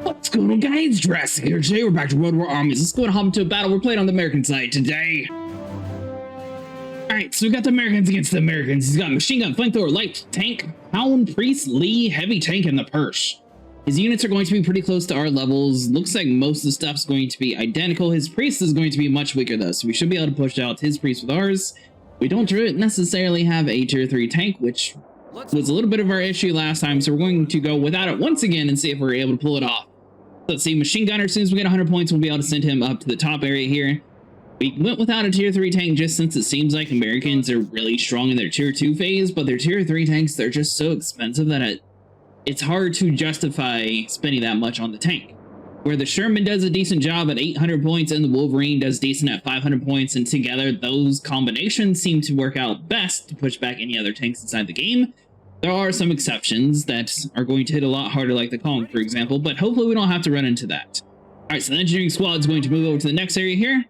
What's going on, guys? Jurassic here. Today we're back to World War Armies. Let's go and hop into a battle. We're playing on the American side today. Alright, so we got the Americans against the Americans. He's got machine gun, flamethrower, light tank, hound, priest, Lee, heavy tank, and the Persh. His units are going to be pretty close to our levels. Looks like most of the stuff's going to be identical. His priest is going to be much weaker though, so we should be able to push out his priest with ours. We don't necessarily have a tier 3 tank, which was a little bit of our issue last time, so we're going to go without it once again and see if we're able to pull it off. Let's see, machine gunner, as soon as we get 100 points, we'll be able to send him up to the top area here. We went without a tier 3 tank just since it seems like Americans are really strong in their tier 2 phase, but their tier 3 tanks, they're just so expensive that it's hard to justify spending that much on the tank. Where the Sherman does a decent job at 800 points and the Wolverine does decent at 500 points, and together those combinations seem to work out best to push back any other tanks inside the game. There are some exceptions that are going to hit a lot harder, like the Kong, for example, but hopefully we don't have to run into that. Alright, so the engineering squad is going to move over to the next area here.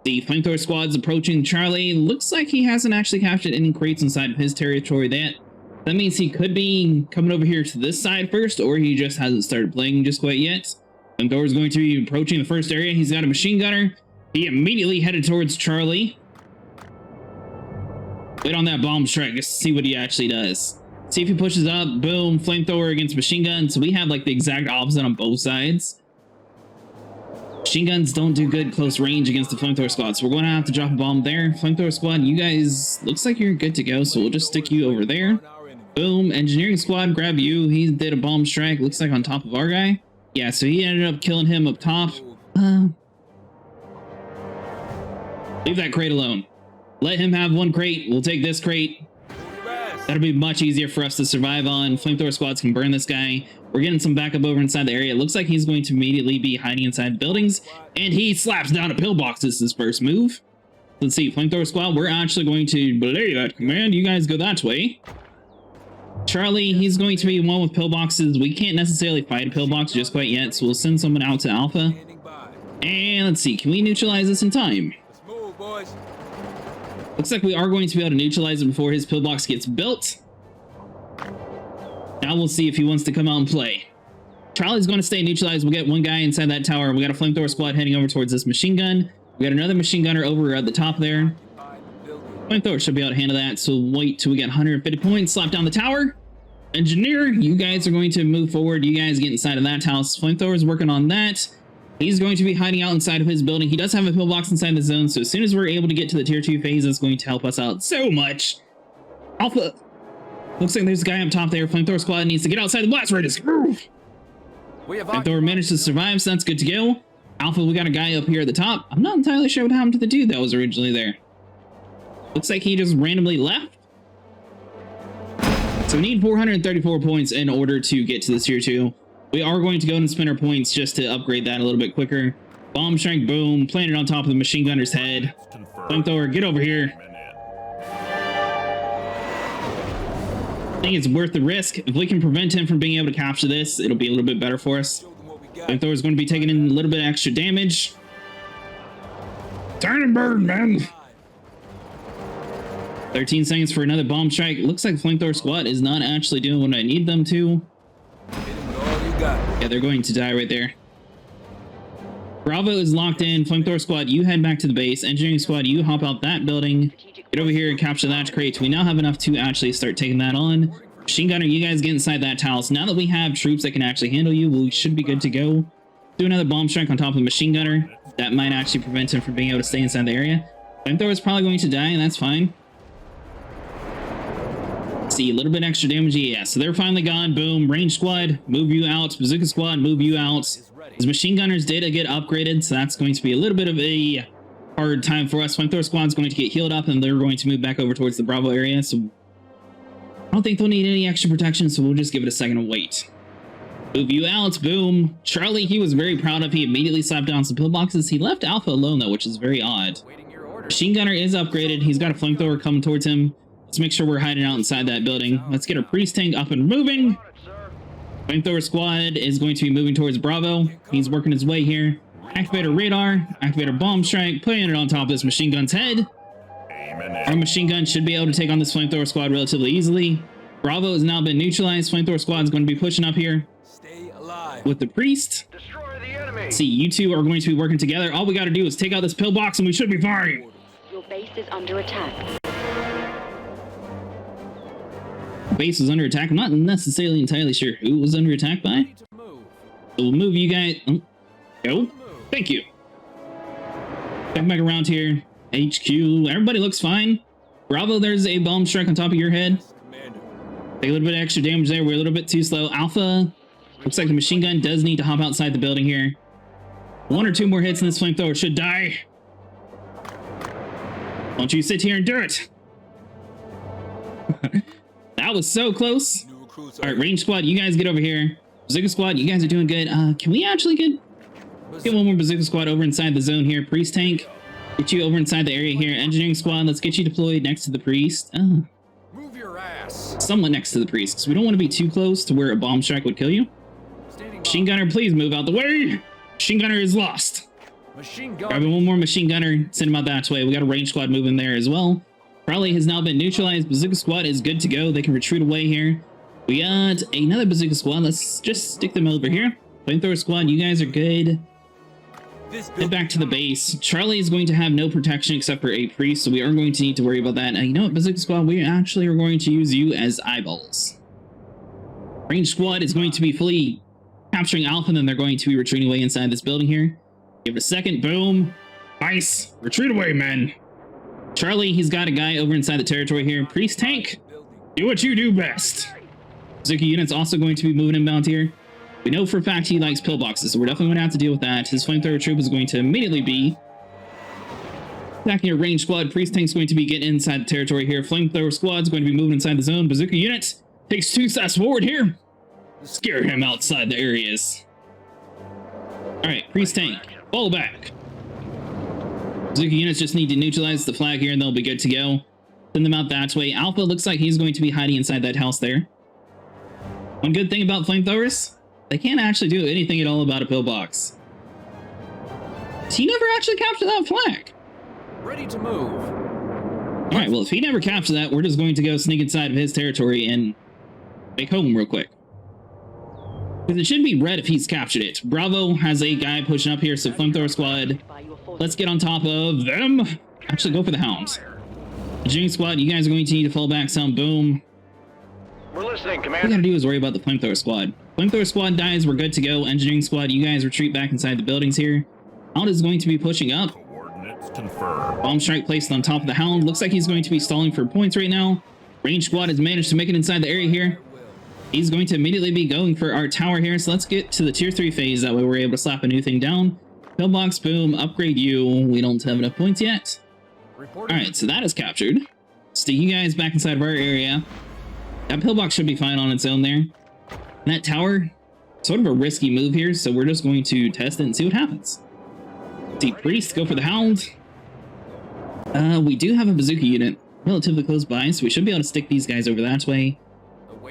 The flamethrower squad's approaching Charlie. Looks like he hasn't actually captured any crates inside of his territory. That means he could be coming over here to this side first, or he just hasn't started playing just quite yet. Flamethrower is going to be approaching the first area. He's got a machine gunner. He immediately headed towards Charlie. Wait on that bomb strike just to see what he actually does. See if he pushes up. Boom. Flamethrower against machine gun. So we have like the exact opposite on both sides. Machine guns don't do good close range against the flamethrower squad, so we're going to have to drop a bomb there. Flamethrower squad, you guys, looks like you're good to go, so we'll just stick you over there. Boom. Engineering squad, grab you. He did a bomb strike, looks like on top of our guy. Yeah, so he ended up killing him up top. Leave that crate alone. Let him have one crate. We'll take this crate. That'll be much easier for us to survive on. Flamethrower squads can burn this guy. We're getting some backup over inside the area. It looks like he's going to immediately be hiding inside buildings, and he slaps down a pillbox as his first move. Let's see, flamethrower squad, we're actually going to belay that command. You guys go that way. Charlie, he's going to be one with pillboxes. We can't necessarily fight a pillbox just quite yet, so we'll send someone out to Alpha. And let's see, can we neutralize this in time? Let's move, boys. Looks like we are going to be able to neutralize it before his pillbox gets built. Now we'll see if he wants to come out and play. Charlie's going to stay neutralized. We'll get one guy inside that tower. We got a flamethrower squad heading over towards this machine gun. We got another machine gunner over at the top there. Flamethrower should be able to handle that, so wait till we get 150 points. Slap down the tower. Engineer, you guys are going to move forward. You guys get inside of that house. Flamethrower's working on that. He's going to be hiding out inside of his building. He does have a pillbox inside the zone, so as soon as we're able to get to the tier 2 phase, that's going to help us out so much. Alpha. Looks like there's a guy up top there. Flamethrower squad needs to get outside the blast radius. Flamethrower managed to survive, so that's good to go. Alpha, we got a guy up here at the top. I'm not entirely sure what happened to the dude that was originally there. Looks like he just randomly left. So we need 434 points in order to get to this tier 2. We are going to go and spend our points just to upgrade that a little bit quicker. Bomb strike, boom, planted on top of the machine gunner's head. Flamethrower, get over here. I think it's worth the risk. If we can prevent him from being able to capture this, it'll be a little bit better for us. Flamethrower's going to be taking in a little bit of extra damage. Turn and burn, man. 13 seconds for another bomb strike. Looks like flamethrower squad is not actually doing what I need them to. Yeah, they're going to die right there. Bravo is locked in. Flamethrower squad, you head back to the base. Engineering squad, you hop out that building. Get over here and capture that crate. We now have enough to actually start taking that on. Machine gunner, you guys get inside that house. Now that we have troops that can actually handle you, we should be good to go. Do another bomb strike on top of the machine gunner. That might actually prevent him from being able to stay inside the area. Flamethrower is probably going to die, and that's fine. See, a little bit extra damage. Yeah, so they're finally gone. Boom. Range squad, move you out. Bazooka squad, move you out. His machine gunner's data get upgraded, so that's going to be a little bit of a hard time for us. Flamethrower squad's going to get healed up, and they're going to move back over towards the Bravo area, so I don't think they'll need any extra protection, so we'll just give it a second and wait. Move you out. Boom. Charlie, he was very proud of. He immediately slapped down some pillboxes. He left Alpha alone, though, which is very odd. Machine gunner is upgraded. He's got a flamethrower coming towards him. Let's make sure we're hiding out inside that building. Let's get our priest tank up and moving. Flamethrower squad is going to be moving towards Bravo. He's working his way here. Activate our radar. Activate our bomb strike. Putting it on top of this machine gun's head. Our machine gun should be able to take on this flamethrower squad relatively easily. Bravo has now been neutralized. Flamethrower squad is going to be pushing up here. Stay alive. with the priest. Destroy the enemy. See, you two are going to be working together. All we got to do is take out this pillbox and we should be fine. Your base is under attack. Base was under attack. I'm not necessarily entirely sure who it was under attack by. So we'll move you guys. Oh, go. Thank you. Check back around here. HQ. Everybody looks fine. Bravo, there's a bomb strike on top of your head. Take a little bit of extra damage there. We're a little bit too slow. Alpha. Looks like the machine gun does need to hop outside the building here. 1 or 2 more hits and this flamethrower should die. Don't you sit here and do it. That was so close. All right, range squad, you guys get over here. Bazooka squad, you guys are doing good. Can we actually get one more bazooka squad over inside the zone here? Priest tank, get you over inside the area here. Engineering squad, let's get you deployed next to the priest. Move your ass. Somewhat next to the priest, because we don't want to be too close to where a bomb strike would kill you. Machine gunner, please move out the way. Machine gunner is lost. Machine gun. Grabbing one more machine gunner, send him out that way. We got a range squad moving there as well. Crowley has now been neutralized. Bazooka squad is good to go. They can retreat away here. We got another bazooka squad. Let's just stick them over here. Flamethrower squad, you guys are good. Head back to the base. Charlie is going to have no protection except for a priest, so we aren't going to need to worry about that. You know what, bazooka squad, we actually are going to use you as eyeballs. Range squad is going to be fully capturing Alpha, and then they're going to be retreating away inside this building here. Give it a second. Boom. Nice. Retreat away, men. Charlie, he's got a guy over inside the territory here. Priest tank, do what you do best. Bazooka unit's also going to be moving inbound here. We know for a fact he likes pillboxes, so we're definitely going to have to deal with that. His flamethrower troop is going to immediately be attacking your range squad. Priest tank's going to be getting inside the territory here. Flamethrower squad's going to be moving inside the zone. Bazooka unit takes 2 steps forward here. Scare him outside the areas. Alright, priest tank, fall back. Bazooka units just need to neutralize the flag here and they'll be good to go. Send them out that way. Alpha looks like he's going to be hiding inside that house there. One good thing about flamethrowers, they can't actually do anything at all about a pillbox. He never actually captured that flag. Ready to move. Alright, well, if he never captured that, we're just going to go sneak inside of his territory and make home real quick. Because it should be red if he's captured it. Bravo has a guy pushing up here, so flamethrower squad, let's get on top of them. Actually, go for the hounds. Engineering squad, you guys are going to need to fall back some. Boom. We're listening, All we Commander. gotta do is worry about the flamethrower squad. Flamethrower squad dies, we're good to go. Engineering squad, you guys retreat back inside the buildings here. Hound is going to be pushing up. Coordinates confirmed. Bomb strike placed on top of the Hound. Looks like he's going to be stalling for points right now. Range squad has managed to make it inside the area here. He's going to immediately be going for our tower here, so let's get to the tier 3 phase. That way we're able to slap a new thing down. Pillbox, boom, upgrade you. We don't have enough points yet. Alright, so that is captured. Stick you guys back inside of our area. That pillbox should be fine on its own there. And that tower, sort of a risky move here, so we're just going to test it and see what happens. See, priest, go for the Hound. We do have a bazooka unit relatively close by, so we should be able to stick these guys over that way.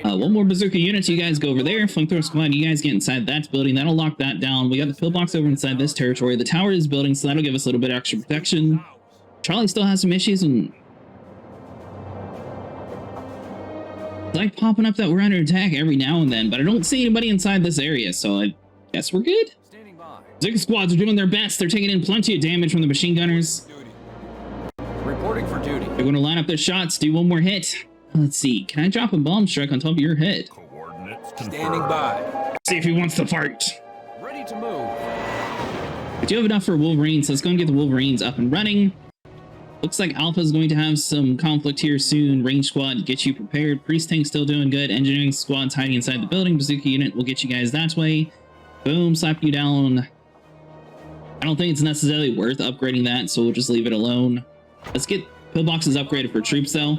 One more bazooka unit, you guys go over there. Flamethrower squad, you guys get inside that building. That'll lock that down. We got the pillbox over inside this territory. The tower is building, so that'll give us a little bit extra protection. Charlie still has some issues, and it's like popping up that we're under attack every now and then, but I don't see anybody inside this area, so I guess we're good. Standing by. Bazooka squads are doing their best. They're taking in plenty of damage from the machine gunners. Reporting for duty. They're going to line up their shots, do one more hit. Let's see, can I drop a bomb strike on top of your head? Coordinates Standing confirmed. by. See if he wants to fight. Ready to move. We do have enough for Wolverines, so let's go and get the Wolverines up and running. Looks like Alpha is going to have some conflict here soon. Range squad, get you prepared. Priest tank still doing good. Engineering squad's hiding inside the building. Bazooka unit will get you guys that way. Boom, slap you down. I don't think it's necessarily worth upgrading that, so we'll just leave it alone. Let's get pillboxes upgraded for troops though.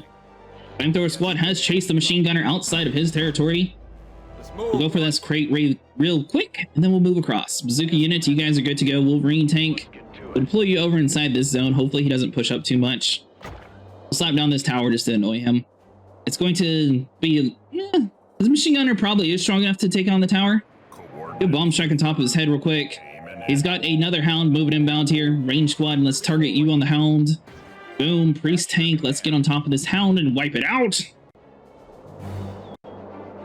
Flamethrower squad has chased the machine gunner outside of his territory. Let's We'll move. go for this crate real quick, and then we'll move across. Bazooka unit, you guys are good to go. Wolverine tank, we'll deploy you over inside this zone. Hopefully he doesn't push up too much. We'll slap down this tower just to annoy him. It's going to be, this machine gunner probably is strong enough to take on the tower. Good bomb strike on top of his head real quick. He's got another Hound moving inbound here. Range squad, let's target you on the Hound. Boom, priest tank, let's get on top of this Hound and wipe it out.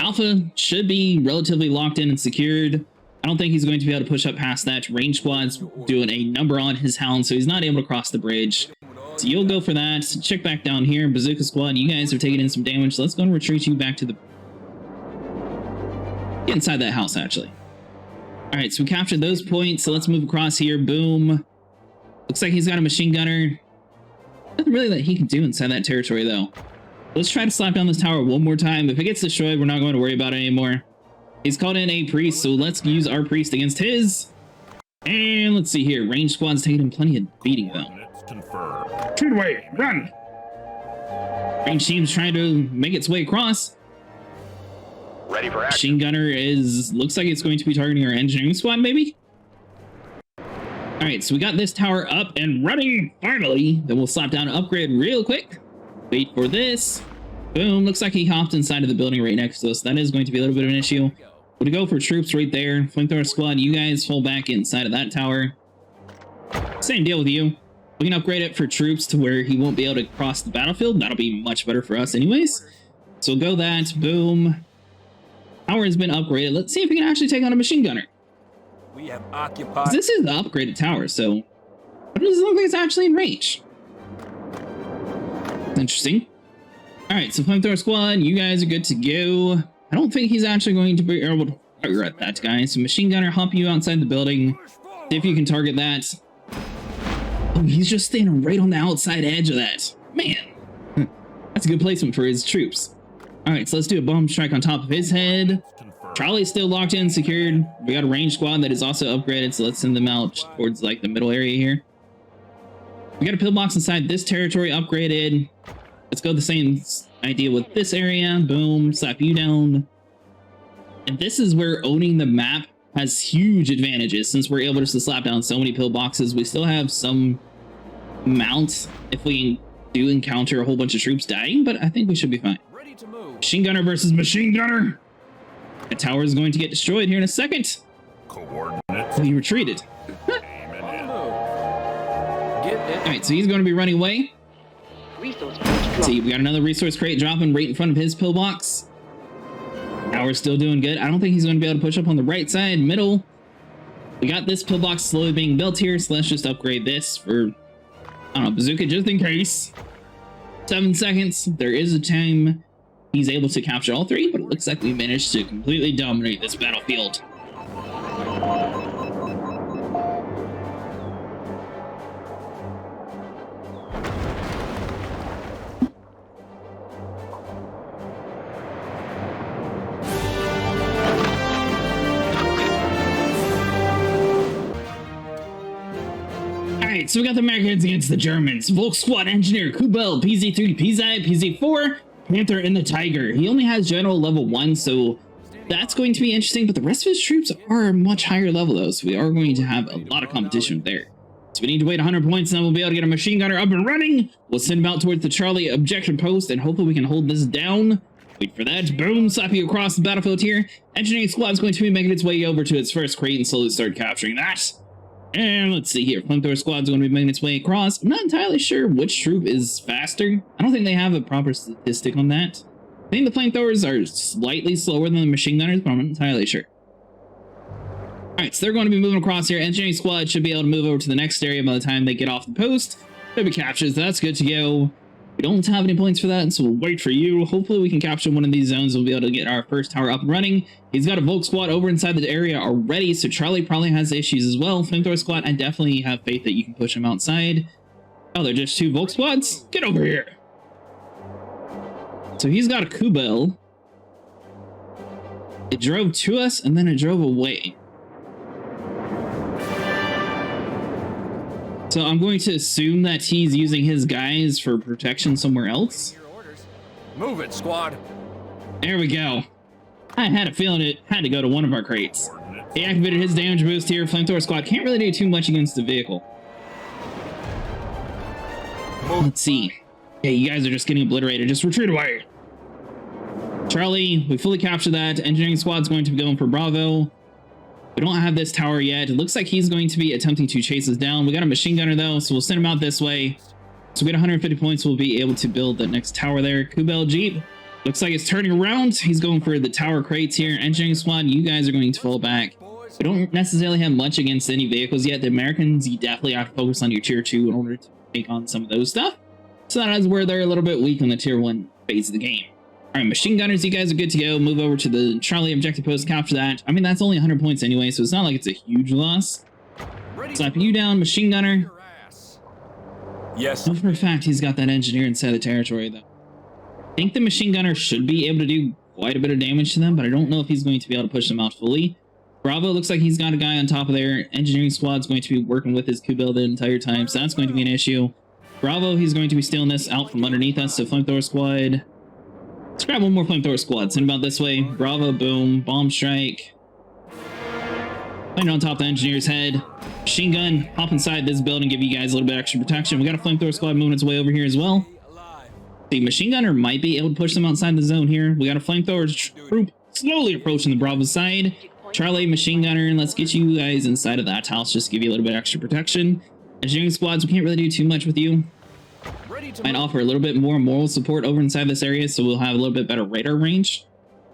Alpha should be relatively locked in and secured. I don't think he's going to be able to push up past that. Range squad's doing a number on his hound, so he's not able to cross the bridge. So you'll go for that. Check back down here. Bazooka squad, you guys have taken in some damage. So let's go and retreat you back to the... Get inside that house, actually. All right, so we captured those points. So let's move across here. Boom. Looks like he's got a machine gunner. Nothing really that he can do inside that territory, though. Let's try to slap down this tower one more time. If it gets destroyed, we're not going to worry about it anymore. He's called in a priest, so let's use our priest against his. And let's see here. Range squad's taking him plenty of beating, though. Coordinates confirmed. Shoot away! Run! Range team's trying to make its way across. Ready for action. Machine gunner looks like it's going to be targeting our engineering squad, maybe? Alright, so we got this tower up and running, finally. Then we'll slap down an upgrade real quick. Wait for this. Boom, looks like he hopped inside of the building right next to us. That is going to be a little bit of an issue. We're going to go for troops right there. Flamethrower squad, you guys fall back inside of that tower. Same deal with you. We can upgrade it for troops to where he won't be able to cross the battlefield. That'll be much better for us anyways. So we'll go that. Boom. Tower has been upgraded. Let's see if we can actually take on a machine gunner. We have occupied. This is the upgraded tower, so it doesn't look like it's actually in range. Interesting. All right, so flamethrower squad, you guys are good to go. I don't think he's actually going to be able to target that guy. So machine gunner, hop you outside the building. See if you can target that. Oh, he's just standing right on the outside edge of that. Man, that's a good placement for his troops. All right, so let's do a bomb strike on top of his head. Charlie's still locked in, secured. We got a range squad that is also upgraded, so let's send them out towards like the middle area here. We got a pillbox inside this territory upgraded. Let's go the same idea with this area. Boom, slap you down. And this is where owning the map has huge advantages. Since we're able to slap down so many pillboxes, we still have some mounts if we do encounter a whole bunch of troops dying, but I think we should be fine. Ready to move. Machine gunner versus machine gunner. The tower is going to get destroyed here in a second. Coordinates. Oh, he retreated. Aiming On the in. move. Get it. All right, so he's going to be running away. Resource crate dropped. See, we got another resource crate dropping right in front of his pillbox. Tower's still doing good. I don't think he's going to be able to push up on the right side, middle. We got this pillbox slowly being built here, so let's just upgrade this for, I don't know, bazooka just in case. 7 seconds. There is a time he's able to capture all three, but it looks like we managed to completely dominate this battlefield. Alright, so we got the Americans against the Germans. Volk Squad Engineer, Kubel, PZ3, PZ, PZ4, Panther, and the Tiger. He only has General level 1, so that's going to be interesting, but the rest of his troops are much higher level though, so we are going to have a lot of competition there. So we need to wait 100 points, and then we'll be able to get a machine gunner up and running. We'll send him out towards the Charlie objective post, and hopefully we can hold this down. Wait for that. Boom, slap you across the battlefield here. Engineering squad is going to be making its way over to its first crate and slowly start capturing that. And let's see here. Flamethrower squad is going to be making its way across. I'm not entirely sure which troop is faster. I don't think they have a proper statistic on that. I think the flamethrowers are slightly slower than the machine gunners, but I'm not entirely sure. Alright, so they're going to be moving across here. Engineering squad should be able to move over to the next area by the time they get off the post. They'll be captured, so that's good to go. We don't have any points for that, so we'll wait for you. Hopefully we can capture one of these zones. We'll be able to get our first tower up and running. He's got a Volk squad over inside the area already, so Charlie probably has issues as well. Flamethrower squad, I definitely have faith that you can push him outside. Oh, they're just 2 Volk squads? Get over here! So he's got a Kubel. It drove to us, and then it drove away. So I'm going to assume that he's using his guys for protection somewhere else. Your orders. Move it, squad. There we go. I had a feeling it had to go to one of our crates. He activated his damage boost here. Flamethrower squad can't really do too much against the vehicle. Let's see. Okay, you guys are just getting obliterated. Just retreat away. Charlie, we fully captured that. Engineering squad's going to be going for Bravo. We don't have this tower yet. It looks like he's going to be attempting to chase us down. We got a machine gunner though, so we'll send him out this way. So we get 150 points. We'll be able to build the next tower there. Kubel Jeep. Looks like it's turning around. He's going for the tower crates here. Engineering squad, you guys are going to fall back We don't necessarily have much against any vehicles yet. The Americans, you definitely have to focus on your tier 2 in order to take on some of those stuff. So that is where they're a little bit weak on the tier 1 phase of the game. All right, machine gunners, you guys are good to go. Move over to the Charlie objective post, capture that. I mean, that's only 100 points anyway, so it's not like it's a huge loss. Slap you down, machine gunner. Yes. Know for a fact he's got that engineer inside the territory, though. I think the machine gunner should be able to do quite a bit of damage to them, but I don't know if he's going to be able to push them out fully. Bravo looks like he's got a guy on top of their engineering squad's going to be working with his Kubel the entire time, so that's going to be an issue. Bravo, he's going to be stealing this out from underneath us, so flamethrower squad. Let's grab one more flamethrower squad. Send about this way. Bravo, boom, bomb strike. Land on top of the engineer's head. Machine gun, hop inside this building, give you guys a little bit extra protection. We got a flamethrower squad moving its way over here as well. The machine gunner might be able to push them outside the zone here. We got a flamethrower troop slowly approaching the Bravo side. Charlie, machine gunner, and let's get you guys inside of that house just to give you a little bit extra protection. Engineering squads, we can't really do too much with you. Might offer a little bit more moral support over inside this area, so we'll have a little bit better radar range.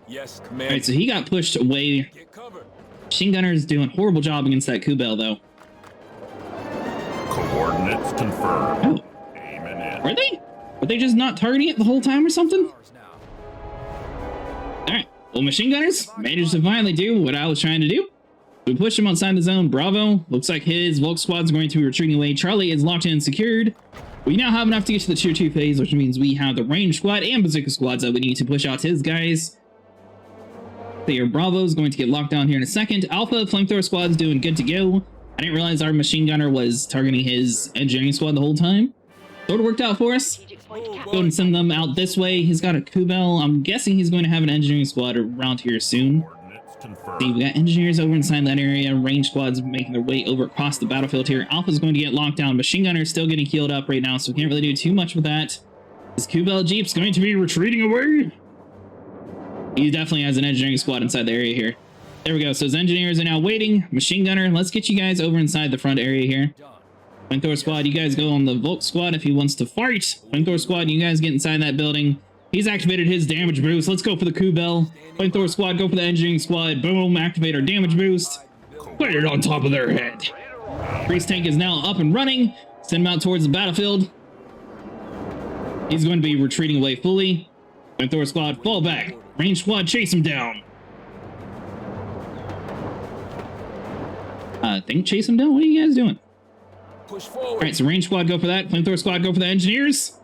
Yes, command. All right, so he got pushed away. Get cover. Machine gunner is doing a horrible job against that Kubel, though. Coordinates confirmed. Oh, Aiming in. were they? Were they just not targeting it the whole time or something? Alright, well, machine gunners managed to finally do what I was trying to do. We pushed him outside the zone. Bravo, looks like his Volk squad's going to be retreating away. Charlie is locked in and secured. We now have enough to get to the tier 2 phase, which means we have the range squad and bazooka squads that we need to push out to his guys. Your Bravo is going to get locked down here in a second. Alpha flamethrower squad's doing good to go. I didn't realize our machine gunner was targeting his engineering squad the whole time. Sort of worked out for us. Go and send them out this way. He's got a Kubel. I'm guessing he's going to have an engineering squad around here soon. Coordinates confirmed. See, we got engineers over inside that area. Range squads making their way over across the battlefield here. Alpha's going to get locked down. Machine gunner is still getting healed up right now, so we can't really do too much with that. This Kubel Jeep's going to be retreating away. He definitely has an engineering squad inside the area here. There we go. So his engineers are now waiting. Machine gunner, let's get you guys over inside the front area here. Flamethrower squad, you guys go on the Volk squad if he wants to fight. Flamethrower squad, you guys get inside that building. He's activated his damage boost. Let's go for the Kubel. Flamethrower squad, go for the engineering squad. Boom, activate our damage boost. Put it on top of their head. Priest tank is now up and running. Send him out towards the battlefield. He's going to be retreating away fully. Flamethrower squad, fall back. Range squad, chase him down. Think chase him down? What are you guys doing? Push forward. All right, so range squad, go for that. Flamethrower squad, go for the engineers.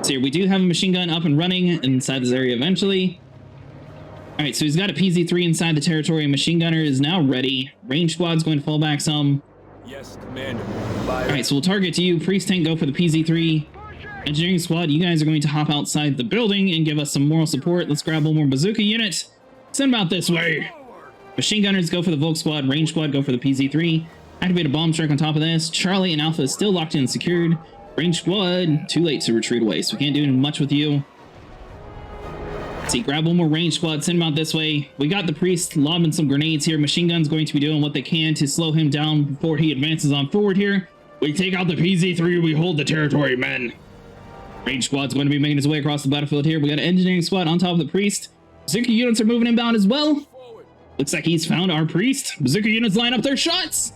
So here, we do have a machine gun up and running inside this area eventually. All right, so he's got a PZ-3 inside the territory. Machine gunner is now ready. Range squad's going to fall back some. Yes, commander. All right, so we'll target you. Priest tank, go for the PZ-3. Engineering squad, you guys are going to hop outside the building and give us some moral support. Let's grab one more bazooka unit. Send them out this way. Machine gunners, go for the Volk squad. Range squad, go for the PZ-3. Activate a bomb strike on top of this. Charlie and Alpha is still locked in and secured. Range squad, too late to retreat away, so we can't do much with you. Let's see, grab one more range squad, send him out this way. We got the priest lobbing some grenades here. Machine gun's going to be doing what they can to slow him down before he advances on forward here. We take out the PZ-3, we hold the territory, men. Range squad's going to be making his way across the battlefield here. We got an engineering squad on top of the priest. Bazooka units are moving inbound as well. Looks like he's found our priest. Bazooka units line up their shots.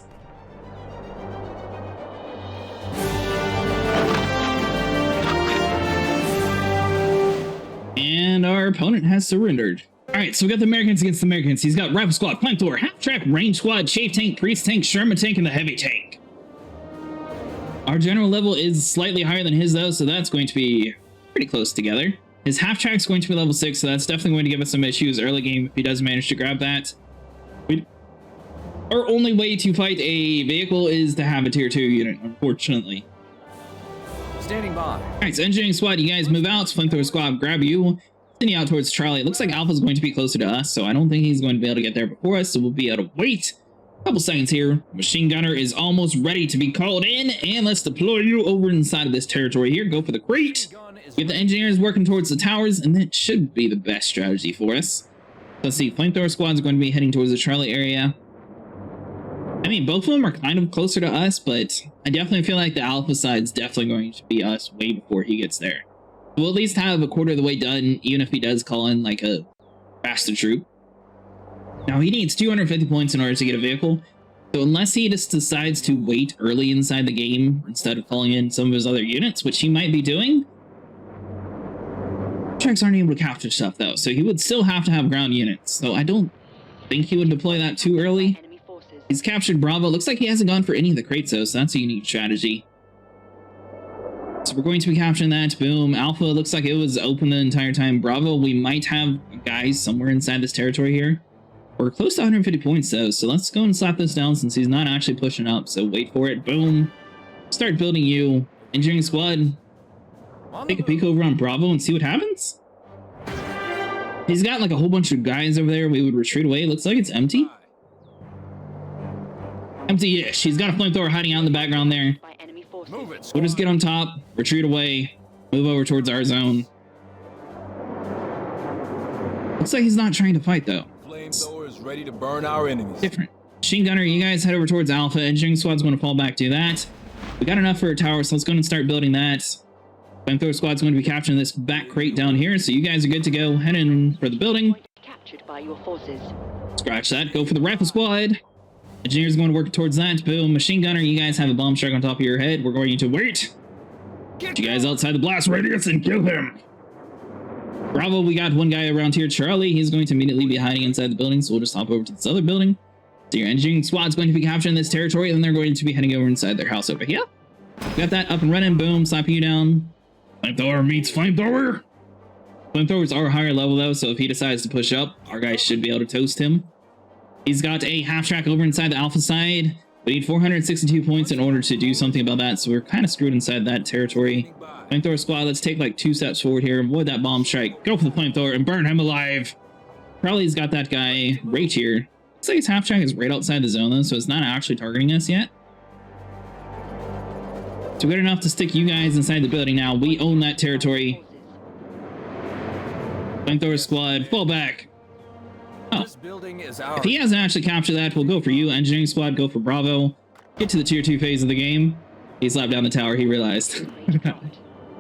And our opponent has surrendered. All right, so we got the Americans against the Americans. He's got rifle squad, flamethrower, half track, range squad, chafe tank, priest tank, Sherman tank, and the heavy tank. Our general level is slightly higher than his though, so that's going to be pretty close together. His half track's going to be level 6, so that's definitely going to give us some issues early game if he does manage to grab that. Our only way to fight a vehicle is to have a tier 2 unit, unfortunately. Standing by. Alright, so engineering squad, you guys move out. Flamethrower squad, grab you. Send you out towards Charlie. It looks like Alpha's going to be closer to us, so I don't think he's going to be able to get there before us, so we'll be able to wait a couple seconds here. Machine gunner is almost ready to be called in, and let's deploy you over inside of this territory here. Go for the crate. Get the engineers working towards the towers, and that should be the best strategy for us. Let's see, flamethrower squad is going to be heading towards the Charlie area. I mean, both of them are kind of closer to us, but I definitely feel like the Alpha side's definitely going to be us way before he gets there. We'll at least have a quarter of the way done, even if he does call in like a faster troop. Now he needs 250 points in order to get a vehicle. So unless he just decides to wait early inside the game instead of calling in some of his other units, which he might be doing, tracks aren't able to capture stuff though, so he would still have to have ground units. So I don't think he would deploy that too early. Enemy forces. He's captured Bravo. Looks like he hasn't gone for any of the crates though, so that's a unique strategy. So we're going to be capturing that. Boom. Alpha looks like it was open the entire time. Bravo, we might have guys somewhere inside this territory here. We're close to 150 points though, so let's go and slap this down since he's not actually pushing up. So wait for it. Boom. Start building you. Engineering squad. Take a peek over on Bravo and see what happens. He's got like a whole bunch of guys over there. We would retreat away. Looks like it's empty. Empty-ish. He's got a flamethrower hiding out in the background there. By enemy forces. Move it. We'll just get on top, retreat away, move over towards our zone. Looks like he's not trying to fight though. Flamethrower is ready to burn our enemies. Different. Machine gunner, you guys head over towards Alpha. Engineering squad's going to fall back to that. We got enough for a tower, so let's go and start building that. Flamethrower squad's going to be capturing this back crate down here, so you guys are good to go. Head in for the building. Captured by your forces. Scratch that. Go for the rifle squad. Engineer's going to work towards that. Boom. Machine gunner, you guys have a bomb strike on top of your head. We're going to wait. Get you guys outside the blast radius and kill him. Bravo, we got one guy around here. Charlie, he's going to immediately be hiding inside the building, so we'll just hop over to this other building. So your engineering squad's going to be capturing this territory, and then they're going to be heading over inside their house over here. Got that up and running. Boom. Slapping you down. Flamethrower meets flamethrower. Flamethrowers are higher level though, so if he decides to push up, our guys should be able to toast him. He's got a half track over inside the Alpha side. We need 462 points in order to do something about that, so we're kind of screwed inside that territory. Flamethrower squad, let's take like 2 steps forward here. Avoid that bomb strike. Go for the flamethrower and burn him alive. Probably's got that guy right here. Looks like his half track is right outside the zone though, so it's not actually targeting us yet. So good enough to stick you guys inside the building now. We own that territory. Flamethrower squad, fall back. Oh, This building is ours. if he hasn't actually captured that, we'll go for you. Engineering squad, go for Bravo. Get to the tier 2 phase of the game. He slapped down the tower, he realized.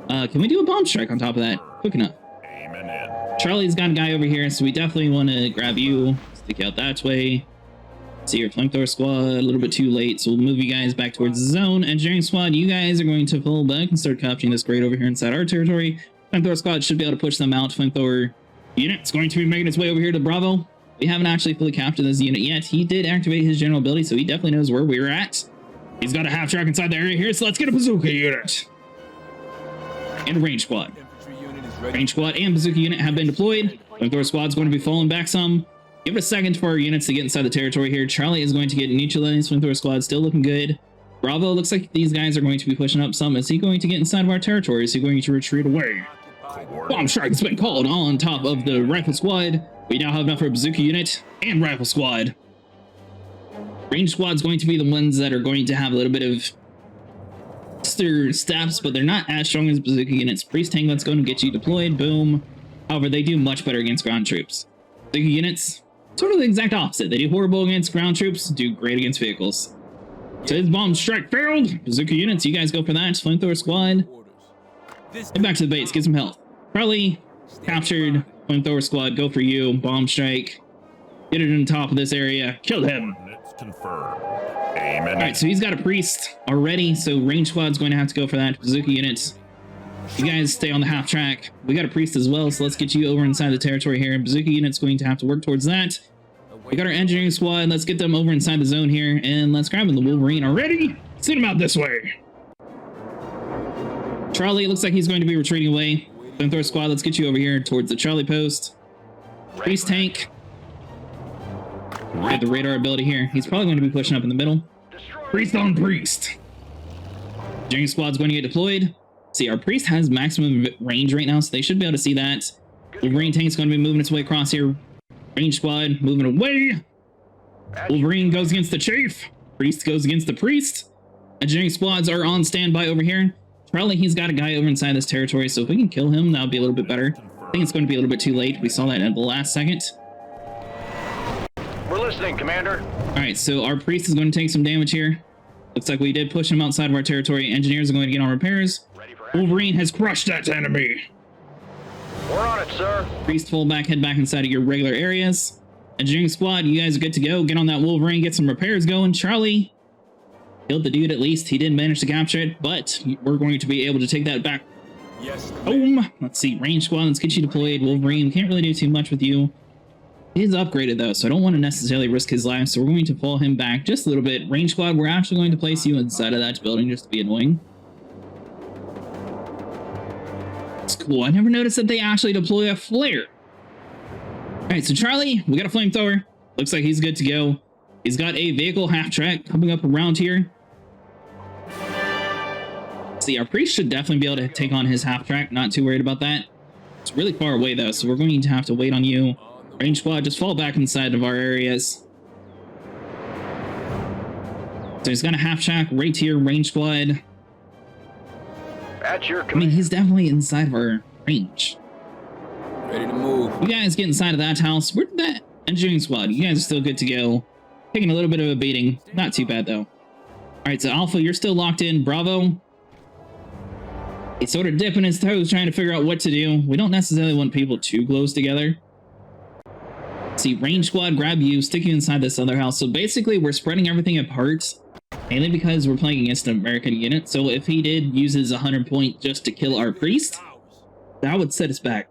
Can we do a bomb strike on top of that? Quick enough. Aiming in. Charlie's got a guy over here, so we definitely want to grab you. Stick out that way. See your flamethrower squad, a little bit too late, so we'll move you guys back towards the zone. Engineering squad, you guys are going to pull back and start capturing this grade over here inside our territory. Flamethrower squad should be able to push them out. Flamethrower unit's going to be making its way over here to Bravo. We haven't actually fully captured this unit yet. He did activate his general ability, so he definitely knows where we're at. He's got a half track inside the area here, so let's get a bazooka unit. And a range squad. Infantry unit is ready. Range squad and bazooka unit have been deployed. Flamethrower squad's going to be falling back some. Give it a second for our units to get inside the territory here. Charlie is going to get neutralized. Flamethrower squad still looking good. Bravo, looks like these guys are going to be pushing up some. Is he going to get inside of our territory? Is he going to retreat away? Bomb strike has been called on top of the rifle squad. We now have enough for a bazooka unit and rifle squad. Range squad's going to be the ones that are going to have a little bit of steps, but they're not as strong as bazooka units. Priest tank, let's go and get you deployed. Boom. However, they do much better against ground troops. Bazooka units, sort of the exact opposite. They do horrible against ground troops, do great against vehicles. So his bomb strike failed. Bazooka units, you guys go for that. Flamethrower squad. Head back to the base, get some health. Probably captured. Flamethrower squad, go for you. Bomb strike. Get it on top of this area. Kill him. Coordinates confirmed. Aiming in. Alright, so he's got a priest already, so range squad's going to have to go for that. Bazooka units, you guys stay on the half track. We got a priest as well, so let's get you over inside the territory here. Bazooka unit's going to have to work towards that. We got our engineering squad. Let's get them over inside the zone here, and let's grab him the Wolverine already. Send him out this way. Charlie, it looks like he's going to be retreating away. Flamethrower squad, let's get you over here towards the Charlie post. Priest tank. Get the radar ability here. He's probably going to be pushing up in the middle. Priest on priest. Engineering squad's going to get deployed. See, our priest has maximum range right now, so they should be able to see that. Wolverine tank's going to be moving its way across here. Range squad moving away. Wolverine goes against the chief. Priest goes against the priest. Engineering squads are on standby over here. Charlie, he's got a guy over inside this territory, so if we can kill him, that would be a little bit better. I think it's going to be a little bit too late. We saw that at the last second. We're listening, Commander. Alright, so our priest is going to take some damage here. Looks like we did push him outside of our territory. Engineers are going to get on repairs. Ready for action. Wolverine has crushed that enemy. We're on it, sir. Priest, fall back, head back inside of your regular areas. Engineering squad, you guys are good to go. Get on that Wolverine, get some repairs going. Charlie killed the dude at least. He did manage to capture it, but we're going to be able to take that back. Yes, Commander. Boom. Let's see. Range squad, let's get you deployed. Wolverine, can't really do too much with you. He is upgraded though, so I don't want to necessarily risk his life, so we're going to fall him back just a little bit. Range squad, we're actually going to place you inside of that building just to be annoying. It's cool. I never noticed that they actually deploy a flare. Alright, so Charlie, we got a flamethrower. Looks like he's good to go. He's got a vehicle half-track coming up around here. See, our priest should definitely be able to take on his half-track. Not too worried about that. It's really far away, though, so we're going to have to wait on you. Range squad, just fall back inside of our areas. So he's got a half-track right here, range squad. At your I mean, he's definitely inside of our range. Ready to move. You guys get inside of that house. Where did that engineering squad? You guys are still good to go. Taking a little bit of a beating. Not too bad, though. Alright, so Alpha, you're still locked in. Bravo. He's sort of dipping his toes, trying to figure out what to do. We don't necessarily want people too close together. See, range squad, grab you, stick you inside this other house. So basically, we're spreading everything apart. Mainly because we're playing against an American unit. So if he did use his 100 point just to kill our priest, that would set us back.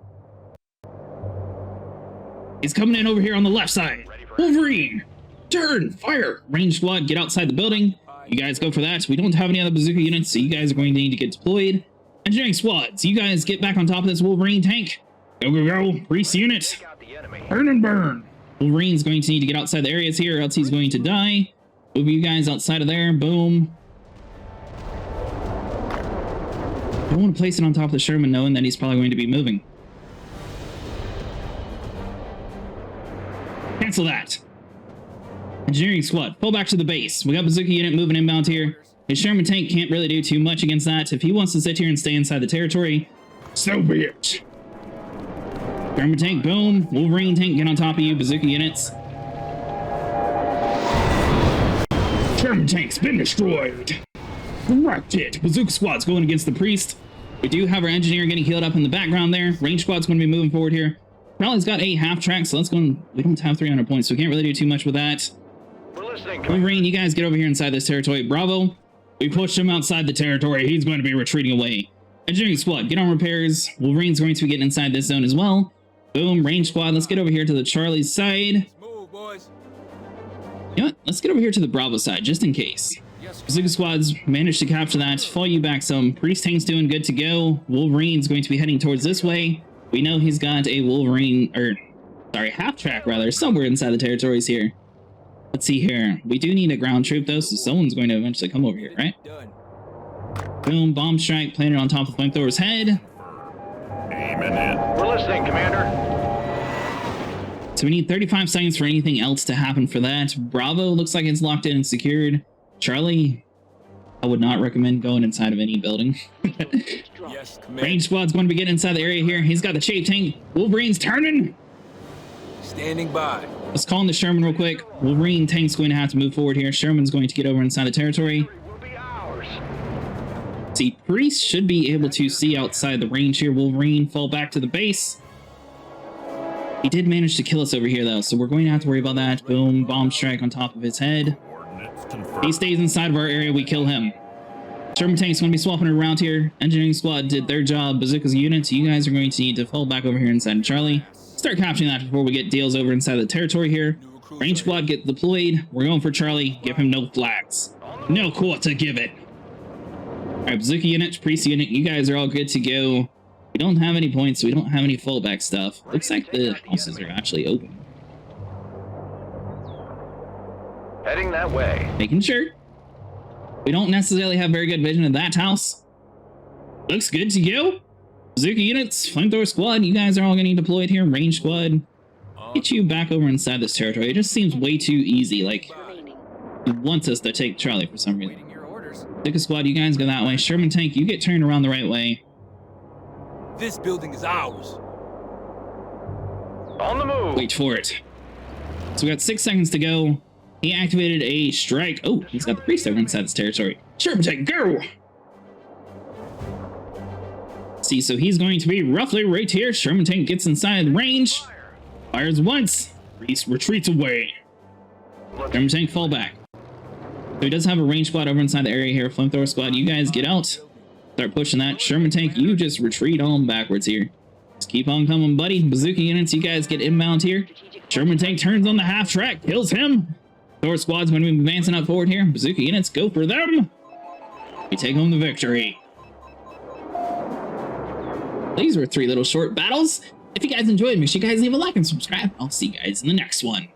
He's coming in over here on the left side. Wolverine! Turn! Fire! Range squad, get outside the building. You guys go for that. We don't have any other bazooka units, so you guys are going to need to get deployed. Engineering squads, you guys get back on top of this Wolverine tank. Go, go, go. Priest unit. Burn and burn. Wolverine's going to need to get outside the areas here, or else he's going to die. Move you guys outside of there. Boom. I don't want to place it on top of the Sherman, knowing that he's probably going to be moving. Cancel that. Engineering squad, pull back to the base. We got bazooka unit moving inbound here. His Sherman tank can't really do too much against that. If he wants to sit here and stay inside the territory, so be it. Sherman tank, boom. Wolverine tank, get on top of you. Bazooka units. Sherman tank's been destroyed. Corrected. Bazooka squad's going against the priest. We do have our engineer getting healed up in the background there. Range squad's going to be moving forward here. Charlie's got a half track, so let's go. We don't have 300 points, so we can't really do too much with that. We're listening. Wolverine, you guys get over here inside this territory. Bravo. We pushed him outside the territory. He's going to be retreating away. Engineering squad, get on repairs. Wolverine's going to be getting inside this zone as well. Boom. Range squad, let's get over here to the Charlie's side. Move, boys. You know what? Let's get over here to the Bravo side, just in case. Yes, Bazooka squads managed to capture that. Fall you back some. Priest tank's doing good to go. Wolverine's going to be heading towards this way. We know he's got a Wolverine, half track rather, somewhere inside the territories here. Let's see here. We do need a ground troop though, so someone's going to eventually come over here, right? done. Boom, bomb strike, planted on top of Flamethrower's head. Aiming in. We're listening, Commander. So we need 35 seconds for anything else to happen for that. Bravo looks like it's locked in and secured. Charlie, I would not recommend going inside of any building. Yes, Commander. Range squad's going to be getting inside the area here. He's got the shape tank. Wolverine's turning. Standing by. Let's call in the Sherman real quick. Wolverine tank's going to have to move forward here. Sherman's going to get over inside the territory. Will be ours. See, Priest should be able to see outside the range here. Wolverine, fall back to the base. He did manage to kill us over here, though, so we're going to have to worry about that. Boom, bomb strike on top of his head. Coordinates confirmed. He stays inside of our area, we kill him. Sherman tank's going to be swapping around here. Engineering squad did their job. Bazooka's units, you guys are going to need to fall back over here inside of Charlie. Start capturing that before we get deals over inside the territory here. Range squad get deployed. We're going for Charlie. Give him no flags. No quarter, give it. Alright, bazooka unit, priest unit, you guys are all good to go. We don't have any points, so we don't have any fallback stuff. Looks like the houses are actually open. Heading that way. Making sure. We don't necessarily have very good vision of that house. Looks good to go. Bazooka units, flamethrower squad, you guys are all getting deployed here. Range squad, get you back over inside this territory. It just seems way too easy. Like, remaining. he wants us to take Charlie for some reason. Waiting your orders. Bazooka squad, you guys go that way. Sherman tank, you get turned around the right way. This building is ours. On the move. Wait for it. So we got 6 seconds to go. He activated a strike. Oh, he's got the priest over inside this territory. Sherman tank, go! See, so he's going to be roughly right here. Sherman tank gets inside range. Fires once. Priest retreats away. Look, Sherman tank fall back. So he does have a range squad over inside the area here. Flamethrower squad, you guys get out. Start pushing that. Sherman tank, you just retreat on backwards here. Just keep on coming, buddy. Bazooka units, you guys get inbound here. Sherman tank turns on the half track, kills him. Thor squad's going to be advancing up forward here. Bazooka units, go for them. We take home the victory. These were 3 little short battles. If you guys enjoyed, make sure you guys leave a like and subscribe. I'll see you guys in the next one.